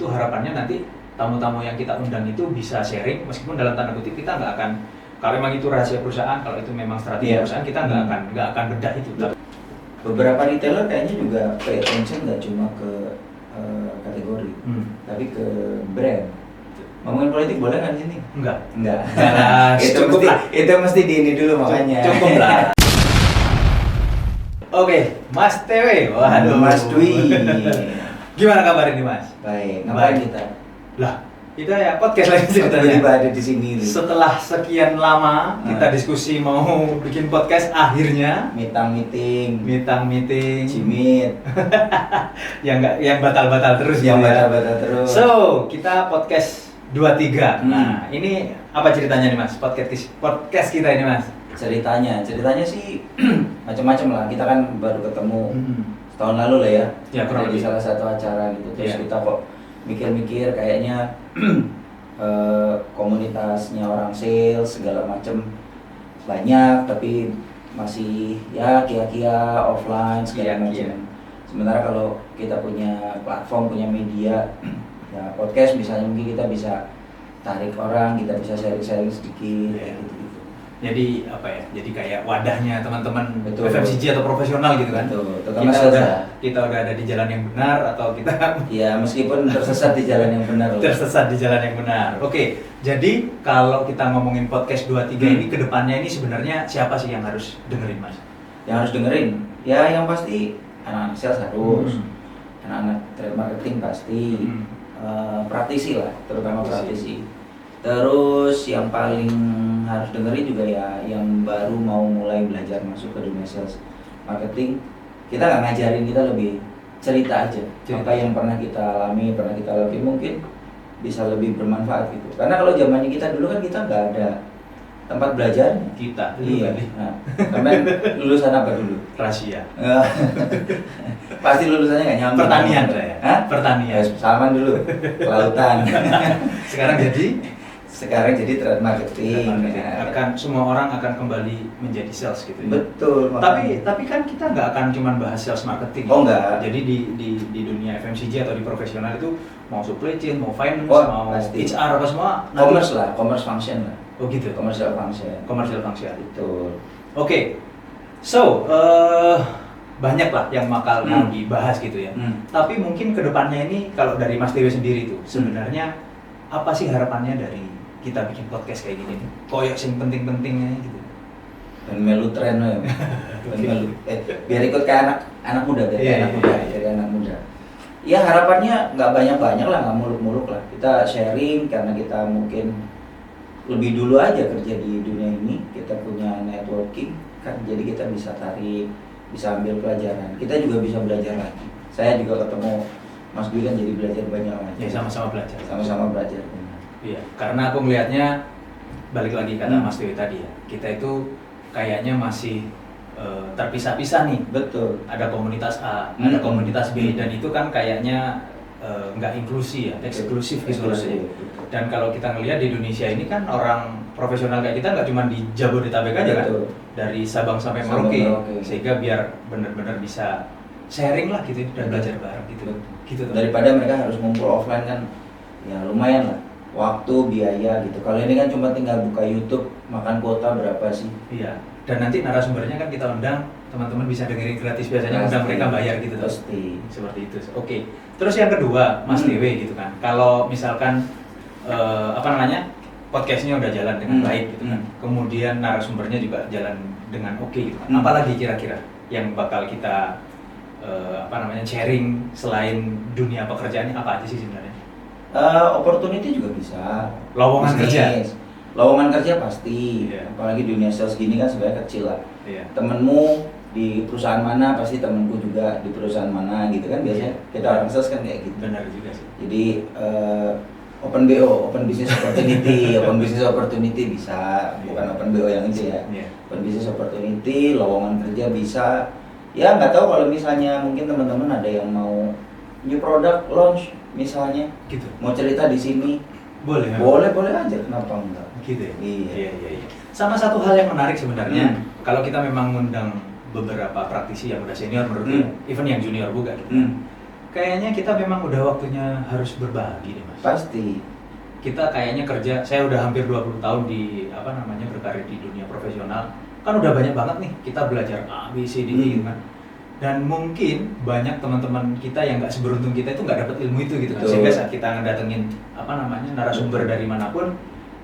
itu harapannya nanti tamu-tamu yang kita undang itu bisa sharing, meskipun dalam tanda kutip kita nggak akan, kalau memang itu rahasia perusahaan, kalau itu memang strategi perusahaan, kita nggak akan bedah itu. Beberapa retailer kayaknya juga pay attention nggak cuma ke kategori, tapi ke brand. Ngomongin politik boleh nggak di sini? Enggak. Itu mesti di ini dulu makanya. Cukup lah. Oke, Mas TW. Waduh, Mas Dwi. Gimana kabar ini, Mas? Baik. Ngapain kita? Lah, kita ya podcast lagi ceritanya. Tiba-tiba ada di sini. Setelah sekian lama kita diskusi mau bikin podcast, akhirnya meeting, Jimit. yang batal-batal terus. So, kita podcast 23. Nah, ini apa ceritanya nih, Mas? Podcast kita ini, Mas. Ceritanya sih macam-macam lah. Kita kan baru ketemu setahun lalu lah ya. Ya, kurang di lebih. salah satu acara gitu. Terus kita kok mikir-mikir kayaknya komunitasnya orang sales segala macam banyak, tapi masih ya kia-kia offline segala macam. Sementara kalau kita punya platform, punya media, ya podcast misalnya, mungkin kita bisa tarik orang, kita bisa sharing sedikit gitu. Jadi apa ya? Jadi kayak wadahnya teman-teman FMCG atau profesional gitu kan? Betul. Kita udah ada di jalan yang benar atau kita? Ya meskipun tersesat di jalan yang benar. Oke, jadi kalau kita ngomongin podcast 23 ini kedepannya ini sebenarnya siapa sih yang harus dengerin, Mas? Yang harus dengerin? Ya yang pasti anak-anak sales harus, anak-anak trade marketing pasti, praktisi lah, terutama praktisi. Terus yang paling harus dengerin juga ya yang baru mau mulai belajar masuk ke dunia sales marketing. Kita nggak ngajarin, kita lebih cerita aja apa yang pernah kita alami, pernah kita lalui, mungkin bisa lebih bermanfaat gitu. Karena kalau zamannya kita dulu kan kita nggak ada tempat belajar. Kita iya. Nah, sampai lulusan apa dulu? Rahasia. Pasti lulusannya nggak nyambung. Pertanian saya. Pertanian. Salaman dulu. Kelautan. Sekarang jadi trade marketing. Akan semua orang akan kembali menjadi sales gitu ya. Betul. Tapi kan kita nggak akan cuma bahas sales marketing. Oh enggak. Jadi di dunia FMCG atau di profesional itu mau supply chain, mau finance, mau pasti. HR apa semua. Commerce function lah. Oh gitu. Commercial function. Betul. Oke. So, banyak lah yang bakal mau dibahas gitu ya. Tapi mungkin kedepannya ini kalau dari Mas Dewi sendiri tuh sebenarnya apa sih harapannya dari kita bikin podcast kayak gini nih? Koyok sing penting-pentingnya gitu. Dan melu tren ya. Biar ikut kayak anak muda dari anak muda. Ya harapannya nggak banyak-banyak lah, nggak muluk-muluk lah. Kita sharing karena kita mungkin lebih dulu aja kerja di dunia ini. Kita punya networking kan, jadi kita bisa tarik, bisa ambil pelajaran. Kita juga bisa belajar lagi. Saya juga ketemu Mas Dwi kan jadi belajar banyak lagi. Ya sama-sama belajar. Sama-sama belajar. Iya, karena aku melihatnya balik lagi kata Mas Dewi tadi ya, kita itu kayaknya masih terpisah-pisah nih. Betul. Ada komunitas A, ada komunitas B, dan itu kan kayaknya nggak inklusi ya, eksklusif gitu rasanya. Dan kalau kita ngelihat di Indonesia ini kan orang profesional kayak kita nggak cuma di Jabodetabek aja kan, dari Sabang sampai Merauke, sehingga biar benar-benar bisa sharing lah gitu dan belajar bareng gitu. Daripada mereka harus ngumpul offline kan, ya lumayan lah. Waktu, biaya gitu. Kalau ini kan cuma tinggal buka YouTube, makan kuota berapa sih? Iya. Dan nanti narasumbernya kan kita undang, teman-teman bisa dengerin gratis, biasanya undang mereka bayar gitu. Pasti. Seperti itu. Oke. Terus yang kedua, Mas Dewi gitu kan. Kalau misalkan podcastnya udah jalan dengan baik gitu kan. Kemudian narasumbernya juga jalan dengan oke gitu kan. Apalagi kira-kira yang bakal kita sharing selain dunia pekerjaannya apa aja sih sebenarnya? Opportunity juga bisa. Lowongan kerja pasti. Apalagi dunia sales gini kan sebenarnya kecil lah. Temenmu di perusahaan mana, pasti temenku juga di perusahaan mana gitu kan, biasanya kita orang sales kan kayak gitu. Benar juga sih. Jadi open BO, open business opportunity bisa, bukan open BO yang itu ya. Open business opportunity, lowongan kerja bisa. Ya nggak tahu kalau misalnya mungkin teman-teman ada yang mau new product launch misalnya, gitu. Mau cerita di sini, boleh aja, kenapa enggak? Gitu ya. Iya. Sama satu hal yang menarik sebenarnya, kalau kita memang ngundang beberapa praktisi yang udah senior menurutku, even yang junior juga gitu. kayaknya kita memang udah waktunya harus berbagi deh Mas. Pasti. Kita kayaknya kerja, saya udah hampir 20 tahun di berkarir di dunia profesional. Kan udah banyak banget nih kita belajar A, B, C, D, E gitu kan. Dan mungkin banyak teman-teman kita yang nggak seberuntung kita itu nggak dapat ilmu itu gitu kan. Betul. Sehingga saat kita ngedatengin narasumber dari manapun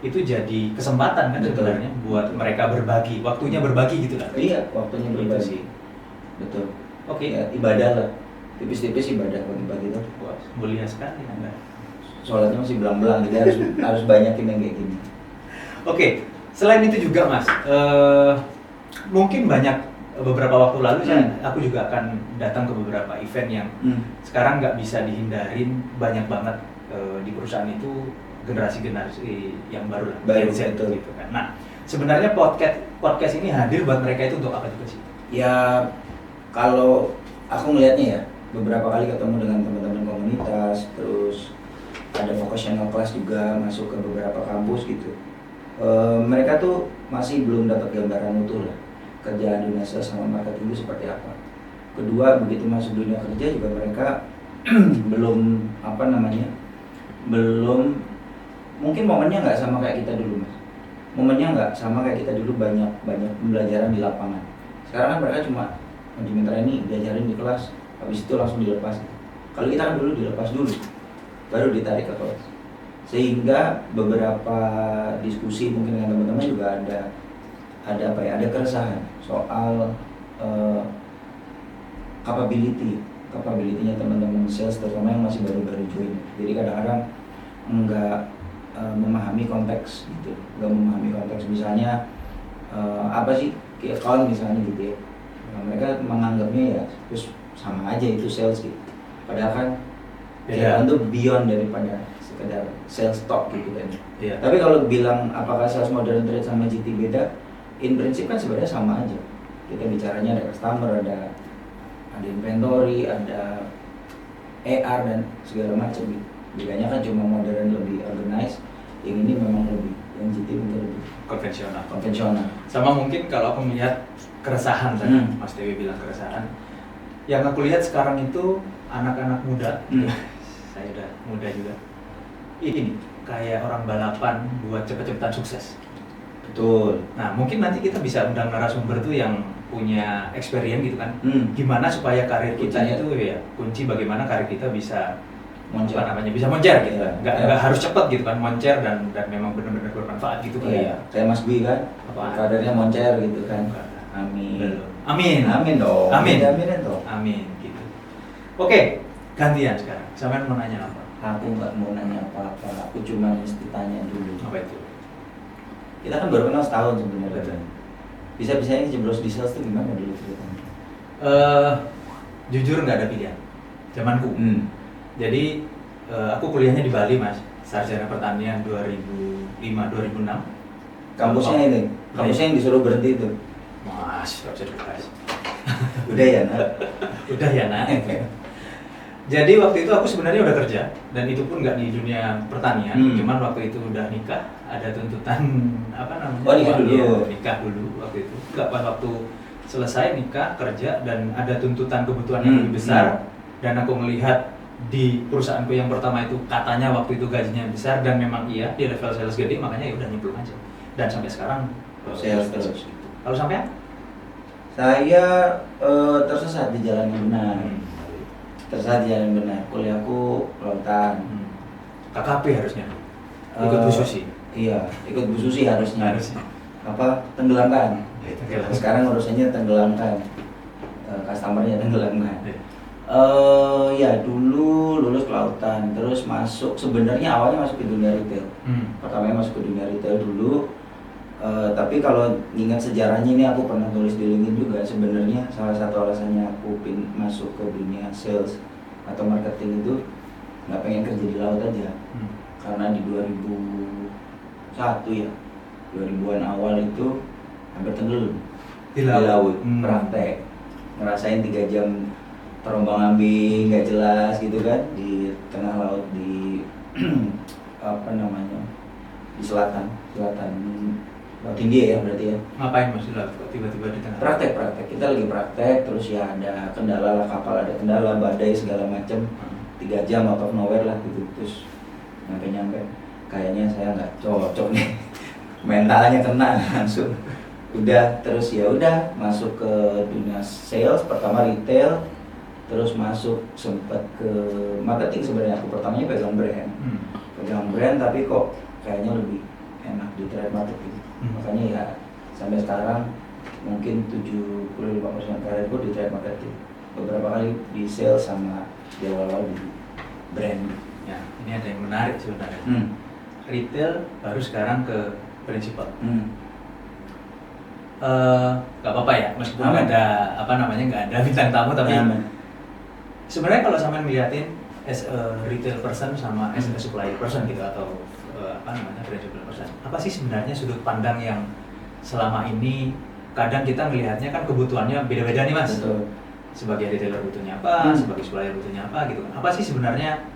itu jadi kesempatan kan Betul. sebenarnya buat mereka berbagi, waktunya berbagi gitu kan. Iya, waktunya Gitu berbagi. sih. Betul. Oke. Ya, ibadah lah. Tipis-tipis ibadah bagi itu. Wah, mulia sekali Anda. Sholatnya masih belang-belang, jadi harus banyakin yang kayak gini. Oke, selain itu juga Mas, mungkin beberapa waktu lalu aku juga akan datang ke beberapa event yang sekarang nggak bisa dihindarin, banyak banget di perusahaan itu generasi yang baru lah, Baru, Gen Z betul. gitu kan. Nah, sebenarnya podcast ini hadir buat mereka itu untuk apa juga sih? Ya, kalau aku ngelihatnya ya, beberapa kali ketemu dengan teman-teman komunitas, terus ada vocational class juga masuk ke beberapa kampus gitu. Mereka tuh masih belum dapat gambaran utuh lah kerjaan dunia sales sama marketing itu seperti apa. Kedua, begitu masuk dunia kerja juga mereka belum belum mungkin momennya nggak sama kayak kita dulu Mas. Momennya nggak sama kayak kita dulu, banyak pembelajaran di lapangan. Sekarang kan mereka cuma manajemen training diajarin di kelas, habis itu langsung dilepas. Kalau kita kan dulu dilepas dulu, baru ditarik ke kelas. Sehingga beberapa diskusi mungkin dengan teman-teman juga ada keresahan soal capability-nya teman-teman sales, terutama yang masih baru-baru join. Jadi kadang-kadang nggak memahami konteks gitu, nggak memahami konteks misalnya apa sih key account misalnya gitu ya. Nah, mereka menganggapnya ya terus sama aja itu sales gitu. Padahal kan key account itu beyond daripada sekedar sales talk gitu kan. Iya. Tapi kalau bilang apakah sales modern trade sama GT beda, in prinsip kan sebenarnya sama aja. Kita bicaranya ada customer, ada inventory, ada AR dan segala macam gitu. Bedanya kan cuma modern lebih organized, yang ini memang yang GT mungkin lebih konvensional. Sama mungkin kalau aku melihat keresahan tadi, Mas Dewi bilang keresahan. Yang aku lihat sekarang itu anak-anak muda, saya udah muda juga. Ini kayak orang balapan buat cepet-cepetan sukses. Betul. Nah, mungkin nanti kita bisa undang narasumber tuh yang punya experience gitu kan. Gimana supaya karir kita itu ya kunci bagaimana karir kita bisa moncer gitu kan. Nggak harus cepat gitu kan, moncer dan memang benar-benar bermanfaat gitu kan. Iya. Kayak Mas Dwi kan, karirnya moncer gitu kan. Amin. Amin dong. Amin dong. Amin gitu. Oke, gantian sekarang. Sampean mau nanya apa? Aku nggak mau nanya apa-apa, aku cuma mesti tanya dulu. Apa itu? Kita kan baru kenal setahun sebenarnya. Bisa-bisanya jeblos di sales itu gimana dulu ceritanya? Jujur nggak ada pilihan. Zamanku. Jadi aku kuliahnya di Bali Mas, sarjana pertanian 2005-2006. Kampusnya ini, kampusnya yang disuruh berhenti itu. Mas, nggak usah dibahas. Udah ya nak? Udah ya nak. Jadi waktu itu aku sebenarnya udah kerja dan itu pun nggak di dunia pertanian, cuman waktu itu udah nikah, ada tuntutan Oh, nikah dulu. Ya, nikah dulu waktu itu. Nggak pas waktu selesai nikah kerja dan ada tuntutan kebutuhan yang lebih besar dan aku melihat di perusahaanku yang pertama itu katanya waktu itu gajinya besar dan memang iya di level sales gede, makanya ya udah nyemplung aja dan sampai sekarang sales terus. Gitu. Kalau sampai? Saya tersesat di jalan yang benar. Tersesat di jalan yang benar. Kuliahku kelautan. KKP harusnya. Ikut Bu Susi. Iya, ikut Bu Susi harusnya. Tenggelamkan. Sekarang urusannya tenggelamkan. Customernya tenggelamkan. Ya dulu lulus kelautan, terus sebenarnya awalnya masuk ke dunia retail. Pertamanya masuk ke dunia retail dulu. Tapi kalau ingat sejarahnya ini aku pernah tulis di LinkedIn juga, sebenarnya salah satu alasannya aku masuk ke dunia sales atau marketing itu nggak pengen kerja di laut aja. Karena di 2001 ya, 2000-an awal itu hampir tenggelam di laut. Praktek, ngerasain 3 jam terombang ambing nggak jelas gitu kan di tengah laut di di selatan Lewat India ya berarti ya. Ngapain Mas Dila kok tiba-tiba di tengah? Praktek. Kita lagi praktek, terus ya ada kendala lah, kapal ada kendala, badai segala macem. 3 jam out of nowhere lah gitu, terus nyampe kayaknya saya nggak cocok nih. Mentalnya kena langsung. Udah, terus ya udah masuk ke dunia sales, pertama retail, terus masuk sempet ke marketing. Sebenarnya aku pertamanya pegang brand tapi kok kayaknya lebih enak di trade marketing. Makanya ya sampai sekarang mungkin 75% karirku di trade marketing, beberapa kali di sales sama di awal-awal di brand. Ya, ini ada yang menarik sebenarnya. Retail baru sekarang ke prinsipal. Gak apa-apa ya, meskipun nggak ada bintang tamu, tapi sebenarnya kalau sampean ngeliatin as a retail person sama as a supplier person gitu, atau principal person, apa sih sebenarnya sudut pandang yang selama ini kadang kita melihatnya kan kebutuhannya beda-beda nih Mas. Betul. Sebagai retailer butuhnya apa, sebagai supplier butuhnya apa gitu kan. Apa sih sebenarnya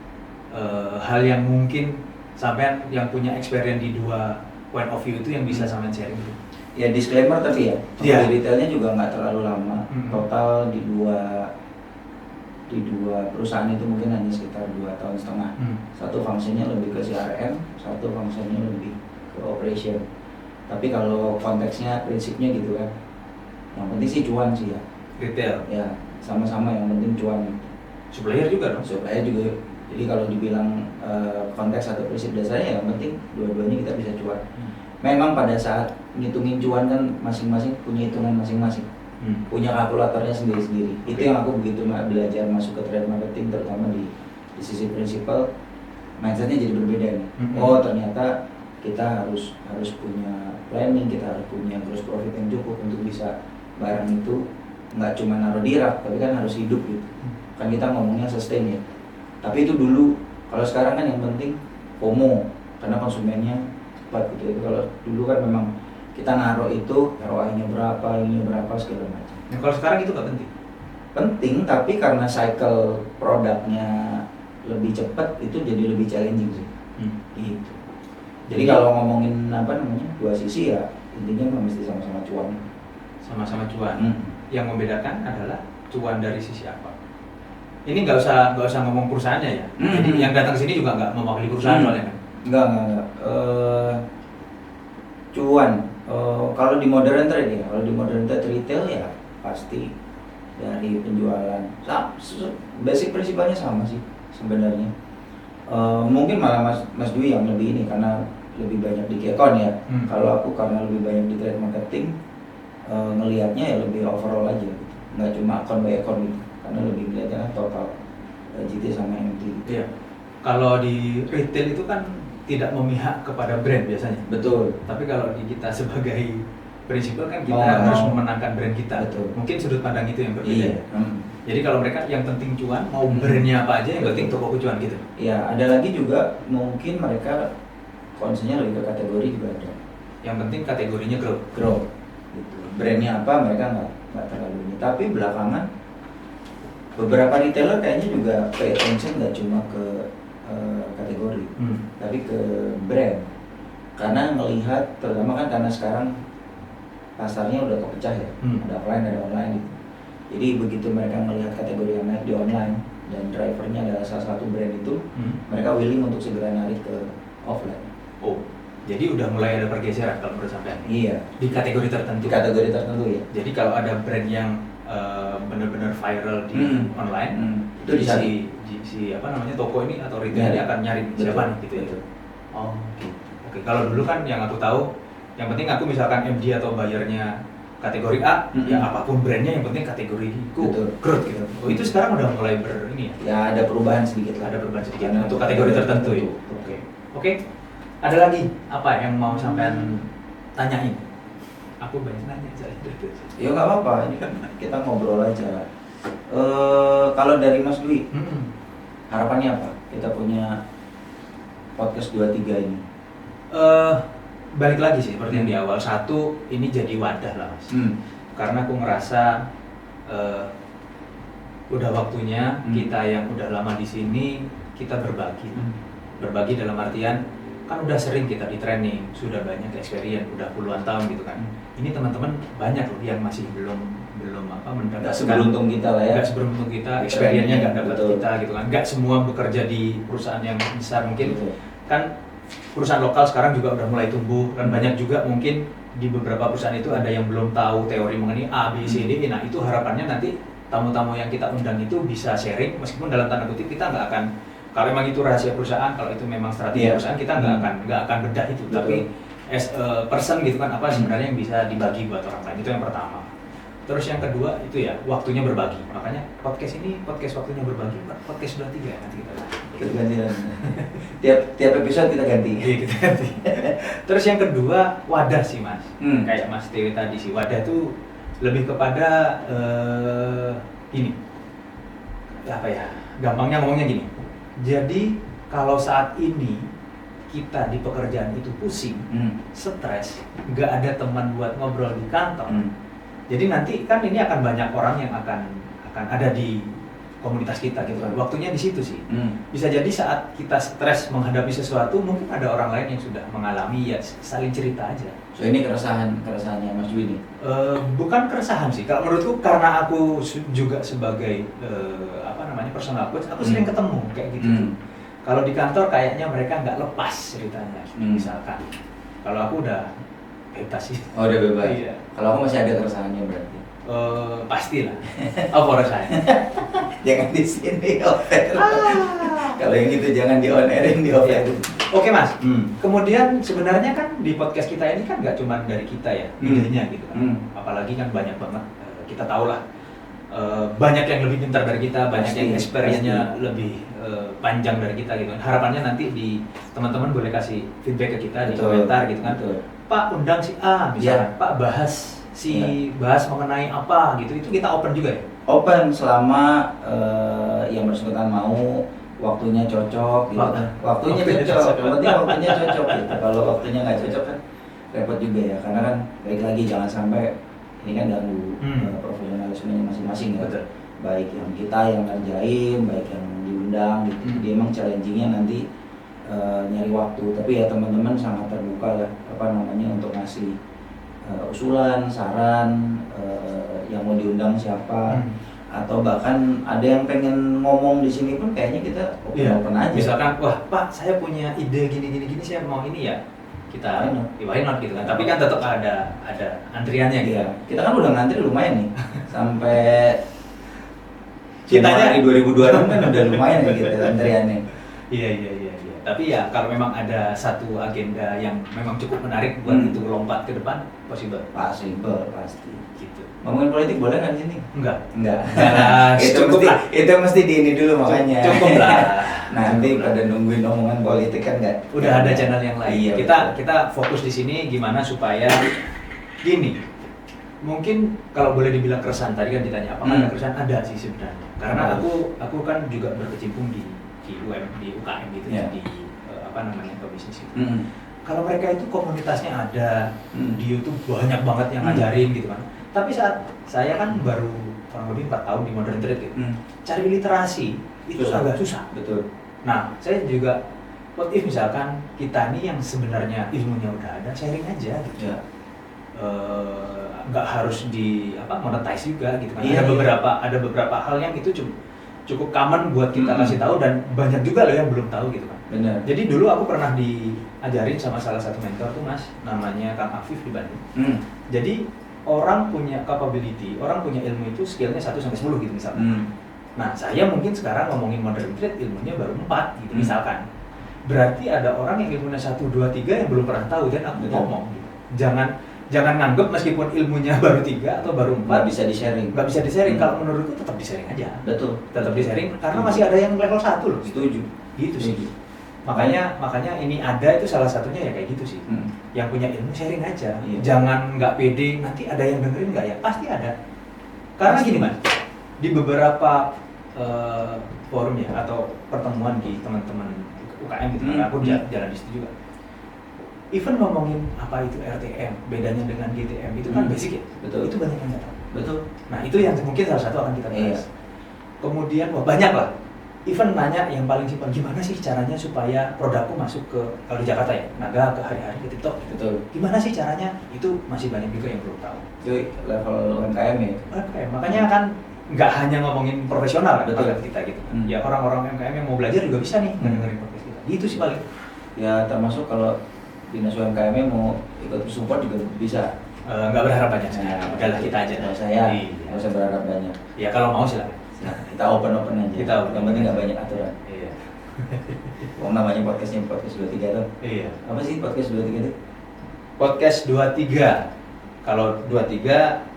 hal yang mungkin sampean yang punya experience di dua point of view itu yang bisa sampean sharing gitu? Ya disclaimer tapi ya, Yeah. di retailnya juga nggak terlalu lama. Total di dua perusahaan itu mungkin hanya sekitar 2,5 tahun. Satu fungsinya lebih ke CRM, satu fungsinya lebih ke operation. Tapi kalau konteksnya, prinsipnya gitu kan, yang penting sih cuan sih ya. Retail. Ya sama-sama yang penting cuan. Supplier juga dong. Supplier juga. Jadi kalau dibilang konteks atau prinsip dasarnya, yang penting dua-duanya kita bisa cuan. Memang pada saat ngitungin cuan kan masing-masing punya hitungan masing-masing. Punya kalkulatornya sendiri-sendiri. Itu yang aku begitu belajar masuk ke trade marketing, terutama di sisi prinsipal, mindsetnya jadi berbeda nih. Oh ternyata kita harus punya planning, kita harus punya gross profit yang cukup untuk bisa barang itu nggak cuma naruh di rak, tapi kan harus hidup gitu. Kan kita ngomongnya sustain ya. Tapi itu dulu. Kalau sekarang kan yang penting FOMO, karena konsumennya cepat gitu. Itu kalau dulu kan memang kita naruh itu ROI-nya berapa, ini berapa segala macam. Nah, kalau sekarang itu nggak penting. Penting, tapi karena cycle produknya lebih cepat, itu jadi lebih challenging sih. Gitu. Jadi kalau ngomongin dua sisi ya intinya mesti sama-sama cuan. Sama-sama cuan. Yang membedakan adalah cuan dari sisi apa. Ini nggak usah ngomong perusahaannya ya. Jadi yang datang ke sini juga nggak mewakili perusahaan soalnya kan. Enggak. Cuan. Kalau di modern trade ya, kalau di modern trade retail ya pasti dari penjualan. Basic prinsipalnya sama sih sebenarnya. Mungkin malah Mas Dwi yang lebih ini karena lebih banyak di Kekon ya. Kalau aku karena lebih banyak di trade marketing, ngelihatnya ya lebih overall aja gitu. Nggak cuma account by account gitu. Karena lebih melihatnya kan total GT sama MT gitu. Iya. Kalau di retail itu kan tidak memihak kepada brand biasanya. Betul. Tapi kalau di kita sebagai prinsipal kan kita harus memenangkan brand kita. Betul. Mungkin sudut pandang itu yang berbeda. Iya. Jadi kalau mereka yang penting cuan, mau brandnya apa aja yang penting toko cuan gitu. Ya, ada lagi juga mungkin mereka concernnya lebih ke kategori juga ada. Yang penting kategorinya Grow. Gitu. Brandnya apa mereka nggak terlalu ini. Tapi belakangan beberapa retailer kayaknya juga pay attention nggak cuma ke kategori, tapi ke brand. Karena ngelihat, terutama kan karena sekarang pasarnya udah kepecah ya, ada offline ada online gitu. Jadi begitu mereka melihat kategori yang naik di online dan drivernya adalah salah satu brand itu, mereka willing untuk segera narik ke offline. Oh, jadi udah mulai ada pergeseran kalau menurut sampean? Iya. Di kategori tertentu? Di kategori tertentu ya. Jadi kalau ada brand yang benar-benar viral di online, itu si toko ini atau retail ini akan nyari siapa nih gitu ya? Oh gitu. Oke, kalau dulu kan yang aku tahu, yang penting aku misalkan MD atau bayarnya kategori A, ya apapun brandnya yang penting kategoriku growth gitu. Oh itu sekarang udah mulai ini ya? Ya ada perubahan sedikit lah. Ada perubahan sedikit untuk kategori tertentu ya. Oke. Ada lagi apa yang mau sampean tanyain? Aku banyak nanya saya. Ya nggak apa-apa, ini kan kita ngobrol aja. Kalau dari Mas Dwi, harapannya apa? Kita punya podcast 23 ini. Balik lagi sih seperti yang di awal, satu ini jadi wadah lah Mas. Karena aku ngerasa udah waktunya kita yang udah lama di sini kita berbagi. Berbagi dalam artian kan udah sering kita di training, sudah banyak experience, udah puluhan tahun gitu kan. Ini teman-teman banyak loh yang masih belum mendapatkan. Nggak seberuntung kita lah ya. Nggak seberuntung kita, experience-nya nggak dapat Betul. kita gitu kan. Nggak semua bekerja di perusahaan yang besar mungkin. Betul. Kan perusahaan lokal sekarang juga udah mulai tumbuh, kan banyak juga mungkin di beberapa perusahaan itu ada yang belum tahu teori mengenai A, B, C, D. Nah itu harapannya nanti tamu-tamu yang kita undang itu bisa sharing, meskipun dalam tanda kutip kita nggak akan, kalau memang itu rahasia perusahaan, kalau itu memang strategi perusahaan kita nggak akan bedah itu. Betul. Tapi as a person gitu kan, apa sebenarnya yang bisa dibagi buat orang lain, itu yang pertama. Terus yang kedua itu ya waktunya berbagi. Makanya podcast ini podcast waktunya berbagi, podcast 23 nanti kita ganti tiap episode kita ganti. Iya, kita ganti. Terus yang kedua wadah sih Mas. Kayak Mas Dewi tadi sih, wadah tuh lebih kepada ini apa ya? Gampangnya ngomongnya gini. Jadi kalau saat ini kita di pekerjaan itu pusing, stres, nggak ada teman buat ngobrol di kantor. Jadi nanti kan ini akan banyak orang yang akan ada di komunitas kita gitu kan. Waktunya di situ sih. Bisa jadi saat kita stres menghadapi sesuatu, mungkin ada orang lain yang sudah mengalami, ya saling cerita aja. So ini keresahannya Mas Dwi nih? Bukan keresahan sih. Kalau menurutku karena aku juga sebagai personal coach, aku sering ketemu kayak gitu tuh. Kalau di kantor kayaknya mereka nggak lepas ceritanya, misalkan. Kalau aku udah bebas sih. Oh udah bebas. Iya. Kalau aku masih ada keresahannya berarti. Pastilah. Apa rasanya? Jangan di sini over. Kalau yang itu jangan di on airin, di over. Oke Mas. Kemudian sebenarnya kan di podcast kita ini kan nggak cuma dari kita ya, idenya gitu kan. Apalagi kan banyak banget, kita tahu lah. Banyak yang lebih pintar dari kita, banyak yang experience-nya lebih panjang dari kita gitu kan. Harapannya nanti di teman-teman boleh kasih feedback ke kita di komentar gitu kan. Pak undang si A misalnya, Pak bahas bahas mengenai apa gitu, itu kita open juga ya? Open selama yang bersangkutan mau, waktunya cocok gitu kan. Waktunya cocok, penting waktunya cocok gitu. Kalau waktunya nggak cocok kan repot juga ya, karena kan balik lagi jangan sampai ini kan ganggu profesionalismenya masing-masing ya. Betul. Baik yang kita yang ngerjain, baik yang diundang gitu. Jadi emang challenging-nya nanti nyari waktu, tapi ya teman-teman sangat terbuka lah untuk ngasih usulan, saran, yang mau diundang siapa, atau bahkan ada yang pengen ngomong di sini pun kayaknya kita open aja. Misalkan, wah Pak saya punya ide gini saya mau ini ya, kita why not gitu kan. Tapi kan tetap ada antriannya gitu. Iya. Kita kan udah ngantri lumayan nih sampai Januari 2026 kan udah lumayan ya gitu antriannya. Iya. Tapi ya kalau memang ada satu agenda yang memang cukup menarik buat itu lompat ke depan, possible. Pasti. Gitu. Ngomongin politik boleh nggak di sini? Enggak. Itu mesti di ini dulu makanya. Cukup lah. Nanti pada nungguin omongan politik kan nggak? Udah ada channel yang lain. Iya, kita fokus di sini gimana supaya gini. Mungkin kalau boleh dibilang keresahan, tadi kan ditanya apakah ada keresahan, ada sih sebenarnya. Karena aku kan juga berkecimpung di UKM gitu di pebisnis itu. Kalau mereka itu komunitasnya ada, di YouTube banyak banget yang ngajarin gitu kan. Tapi saat saya kan baru kurang lebih 4 tahun di modern trade gitu. Cari literasi itu agak susah. Betul. Nah, saya juga what if misalkan kita nih yang sebenarnya ilmunya udah ada, sharing aja gitu. Ya. Nggak harus monetize juga gitu kan. Iya, ada beberapa hal yang itu cukup common buat kita kasih tahu, dan banyak juga loh yang belum tahu gitu kan. Benar. Jadi dulu aku pernah diajarin sama salah satu mentor tuh Mas, namanya Kang Afif di Bandung. Jadi orang punya capability, orang punya ilmu itu skillnya 1-10 gitu misalkan. Nah saya mungkin sekarang ngomongin modern trade ilmunya baru 4 gitu misalkan. Berarti ada orang yang ilmunya 1, 2, 3 yang belum pernah tahu, dan aku ngomong gitu. Jangan nganggep meskipun ilmunya baru 3 atau baru 4 nggak bisa di-sharing. Kalau menurutku tetap di-sharing aja. Betul. Tetap di-sharing karena masih ada yang level 1 loh. Setuju. Gitu sih. Makanya ini ada itu salah satunya ya kayak gitu sih. Yang punya ilmu sharing aja. Iya. Jangan nggak pede, nanti ada yang dengerin nggak ya? Pasti ada. Karena gini Mas, di beberapa forum ya atau pertemuan di teman-teman UKM gitu, aku jalan di situ juga. Even ngomongin apa itu RTM, bedanya dengan GTM itu kan basic ya. Betul. Itu banyak yang nggak tahu. Betul. Nah itu yang mungkin salah satu akan kita bahas. Kemudian banyak lah. even nanya yang paling simpel, gimana sih caranya supaya produkku masuk ke, kalau di Jakarta ya, Naga ke hari-hari ke TikTok gitu. Betul. Gimana sih caranya? Itu masih banyak juga yang belum tahu. Itu level UMKM ya. Oke, makanya kan nggak hanya ngomongin profesional kan Betul. podcast kita gitu. Ya orang-orang UMKM yang mau belajar juga bisa nih dengerin podcast kita. Itu sih paling. Ya termasuk kalau dinas UMKM mau ikut support juga bisa. Nggak berharap banyak sih. Udahlah kita aja. Nggak usah ya, Iya. nggak usah berharap banyak. Ya kalau mau silakan. Nah, kita open aja. Kita open. Yang penting nggak banyak aturan. Iya. Oh, namanya podcastnya podcast 23 tuh. Iya. Apa sih podcast 23 itu? Podcast 23. Kalau 23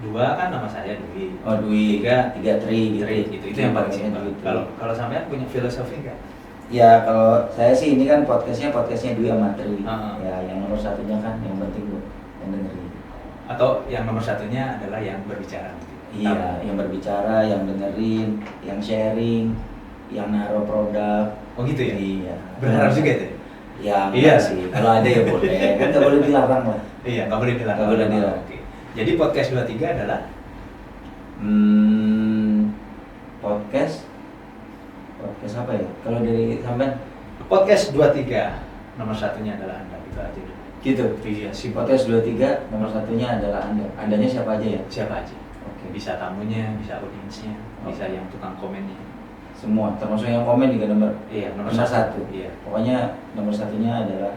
2 kan nama saya Dwi. Oh, Dwi, tiga Tri Gitu. Itu yang paling simpel. Dwi. Kalau sampean punya filosofi enggak? Ya kalau saya sih ini kan podcastnya Dwi sama Tri. Uh-huh. Ya yang nomor satunya kan yang penting bu, yang dengerin. Atau yang nomor satunya adalah yang berbicara. Iya, yang berbicara, yang dengerin, yang sharing, yang naruh produk. Oh gitu ya? Iya. Berharap juga itu? Ya, Iya sih. Kalau ada ya boleh. Kan nggak boleh dilarang lah. Iya, nggak boleh dilarang. Nggak boleh dilarang. Oke. Jadi podcast 23 adalah Podcast apa ya? Kalau dari sampean podcast 23 nomor satunya adalah Anda. Itu aja dulu. gitu. Iya, si Podcast 23 nomor satunya adalah Anda. Andanya siapa aja ya? siapa aja. Oke. Bisa tamunya, bisa audiensnya, bisa yang tukang komennya. Semua, termasuk yang komen juga nomor Iya, nomor nomor satu. satu. Iya. Pokoknya nomor satunya adalah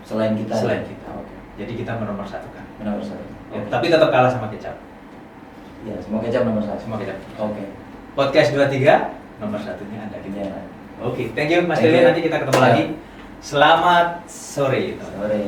selain kita. Selain ya? kita. Oke. Jadi kita menomor satukan. Nomor satu. Ya, Oke. tapi tetap kalah sama kecap. Ya, semua kecap nomor satu. Semua kecap. Oke. Podcast 23 nomor satunya Anda. Ya. Oke, thank you Mas Thank Dewi. you. Nanti kita ketemu Ya. lagi. Selamat sore. Sore.